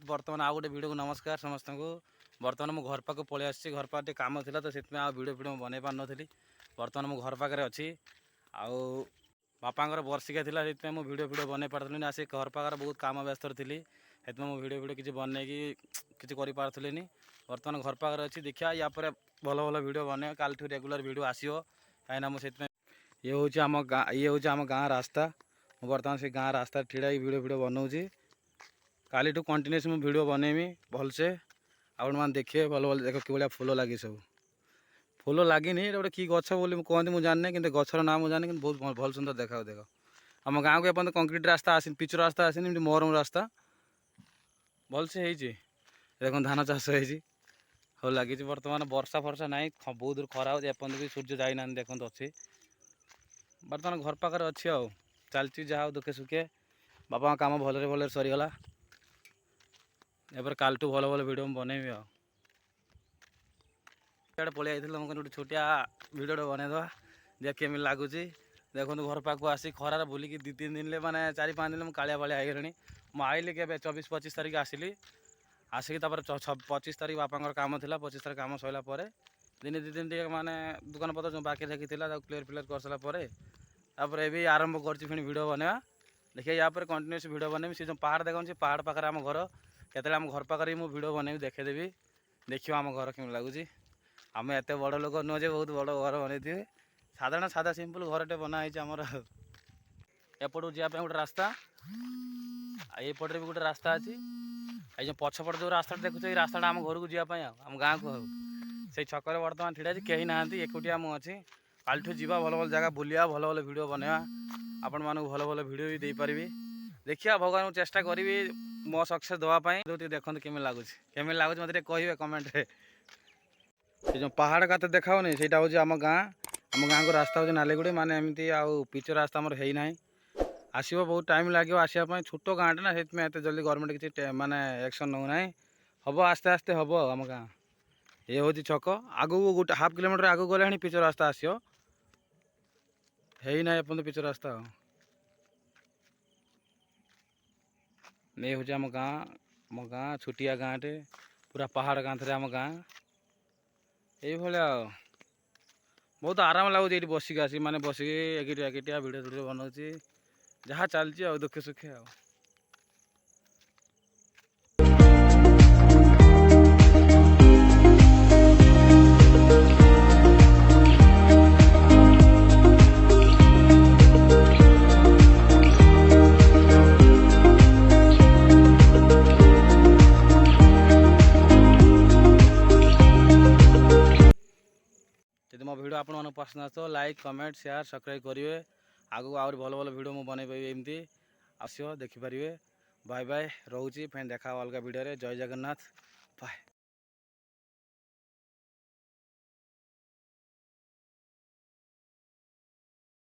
बर्तमान आउ गोटे वीडियो को नमस्कार समस्त को। बर्तमान मो घर पाक पलि आसी घर पाक कम था तो से वीडियो बन पार नी। बर्तमान मो घर पाखे अच्छी आउ बापा वर्षिका थी से मुझे वीडियो बन पार्थिनी आस घर पाखे बहुत कम व्यस्त थी से मो वीडियो किसी बन कि पार्थिनी। बर्तमान घर पाखे अच्छी देखिए या भल भल वीडियो बन काल रेगुलर वीडियो आसो कहीं मुझे ये हूँ आम गाँ रास्ता। बर्तमान से गाँ रास्ता ठिड़ा वीडियो बनाऊँगी काली टू कंटिन्यूस मुझे वीडियो बनैमी भलसे आप मैंने देखिए भल भल देख कि फूल लगी सब फूल लगी गोटे कि गच बोली कहते मुझे जानी कि गचर ना मुझे जानी कि बहुत भल सुंदर देखा देख आम गाँव को एपन कंक्रीट रास्ता आसी पिच रास्ता आसनी मरम रास्ता भलसे देख धान चाष हो लगी। बर्तमान वर्षा फर्षा ना बहुत दूर खरा हो भी सूर्य जाइना देखते अच्छी बर्तमान घर पाखे अच्छी आउ चलती जहाँ दुखे सुखे बापा काम भलरे भलरे सरीगला एपर कालटू भल भल वीडियो बनैमी आड़े पलि आई गोटे छोटिया वीडियो बनईदे देख केमी लगुच देखो घर पाक आसी खरार बुलिकी 2-3 दिन माने 4-5 दिन कालिया बालिया आई मु आइली के 24-25 तारीख आसिली आसिक 25 तारीख बापा काम था 25 तारीख काम सरला दिन 2 दिन माने दुकान पत्र जो बाकी देखी क्लीयर फिलियर कर सारापर ये आरंभ कर वीडियो बनवा देखिए या कंटिन्यूस वीडियो बनैमी से जो पहाड़ देखा पहाड़ पाखे आम घर केतले आम घर पाखे मुझे वीडियो बनैमी देखेदेवी देखिए आम घर केमी लगुच आम एत बड़ लोक नुहे बहुत बड़ घर बनई साधारण सादा सिंपल घरटे बनाई आमर एपटू जावाई गोटे रास्ता एपटे भी गोटे रास्ता अच्छी ये पछपट जो रास्ता देखुच ये रास्ता आम घर को जावाई आम गाँव को से छक बर्तमान ठिड़ा कहीं ना एकुटिया मुझे कालठू जावा भल भल जगह बुलिया भल भल वीडियो बनवा आपण मानक भल भल वीडियो भी दे पारि देखिए भगवान को चेष्टा करी मो सक्सेस देवाई देखते केमी लगुच मत कहे कमेंट ये जो पहाड़ का देखा नहीं हूँ आम गाँ को रास्ता हूँ नालीगुड़ी माने एमती आउ पिच रास्ता आमर है ना आसो बहुत टाइम लगे आसापी छोट गाँटे ना से जल्दी गवर्नमेंट किसी माने एक्शन नौ ना हम आस्ते आस्ते हम आम गाँ ये हूँ छक आगू गोटे हाफ किलोमीटर आगू गले पिच रास्ता आसो है ना एपन पिच रास्ता ये हूँ आम गाँ छोटिया गाँटे पूरा पहाड़ गाँ थे आम गाँ ये बहुत आराम लगुच ये बसिक आसी माने बसिक एकिटिया वीडियो बनाऊँगी जहाँ चलती दुखे सुखे यदि मो वीडियो आपन पसंद आसो लाइक कमेंट शेयर सब्सक्राइब करेंगे आगू आहुरी भल भल वीडियो मुझे बनई पारि एमती आसो देखिपारे बाय बाय रोची फिर देखा अलग वीडियो जय जगन्नाथ बाय।